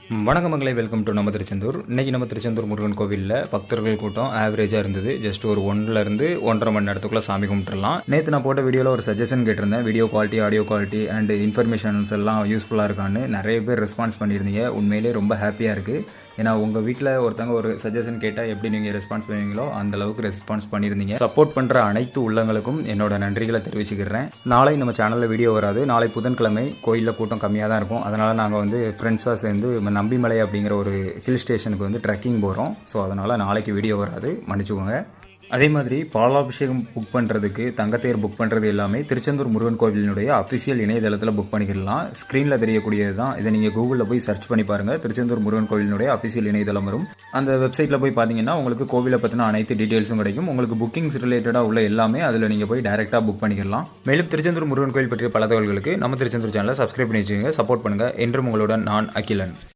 வணக்கம் மங்களே, welcome to நம்ம திருச்செந்தூர். இன்றைக்கி நம்ம திருச்செந்தூர் முருகன் கோவிலில் பக்தர்கள் கூட்டம் ஆவரேஜாக இருந்தது. ஜஸ்ட் ஒரு 1லேருந்து 1.5 மணி நேரத்துக்குள்ளே சாமி கும்பிட்டுலாம். நேற்று நான் போட்ட வீடியோவில் ஒரு சஜஷன் கேட்டிருந்தேன். Video quality, audio quality and informations எல்லாம் யூஸ்ஃபுல்லாக இருக்கான்னு நிறைய பேர் ரெஸ்பான்ஸ் பண்ணியிருந்தீங்க. உண்மையிலே ரொம்ப ஹாப்பியாக இருக்குது. ஏன்னா உங்கள் வீட்டில் ஒருத்தவங்க ஒரு சஜஷன் கேட்டால் எப்படி நீங்கள் ரெஸ்பான்ஸ் பண்ணுவீங்களோ அந்த அளவுக்கு ரெஸ்பான்ஸ் பண்ணியிருந்தீங்க. சப்போர்ட் பண்ணுற அனைத்து உள்ளங்களுக்கும் என்னோட நன்றிகளை தெரிவிச்சுக்கிறேன். நாளை நம்ம சேனலில் வீடியோ வராது. நாளை புதன்கிழமை கோயிலில் கூட்டம் கம்மியாக தான் இருக்கும். அதனால் நாங்கள் வந்து ஃப்ரெண்ட்ஸாக சேர்ந்து நம்பிமலை அப்படிங்கிற ஒரு ஹில் ஸ்டேஷனுக்கு வந்து ட்ரெக்கிங் போகிறோம். ஸோ அதனால் நாளைக்கு வீடியோ வராது, மன்னிச்சுக்கோங்க. அதே மாதிரி பாலாபிஷேகம் புக் பண்ணுறதுக்கு, தங்கத்தேர் புக் பண்ணுறது எல்லாமே திருச்செந்தூர் முருகன் கோவிலினுடைய அஃபிஷியல் இணையதளத்தில் புக் பண்ணிக்கலாம். ஸ்க்ரீனில் தெரியக்கூடியது தான். இதை நீங்கள் கூகுளில் போய் சர்ச் பண்ணி பாருங்கள். திருச்செந்தூர் முருகன் கோவிலினுடைய அஃபிஷியல் இணையதளம் வரும். அந்த வெப்சைட்டில் போய் பார்த்தீங்கன்னா உங்களுக்கு கோவிலை பற்றின அனைத்து டீட்டெயில்ஸும் கிடைக்கும். உங்களுக்கு புக்கிங்ஸ் ரிலேட்டடாக உள்ள எல்லாமே அதில் நீங்கள் போய் டைரெக்டாக புக் பண்ணிக்கலாம். மேலும் திருச்செந்தூர் முருகன் கோவில் பற்றிய பல தகவல்களுக்கு நம்ம திருச்செந்தூர் சேனலை சப்ஸ்கிரைப் பண்ணி வச்சுக்கோங்க. சப்போர்ட் பண்ணுங்கள். என்றும் உங்களுடன் நான் அகிலன்.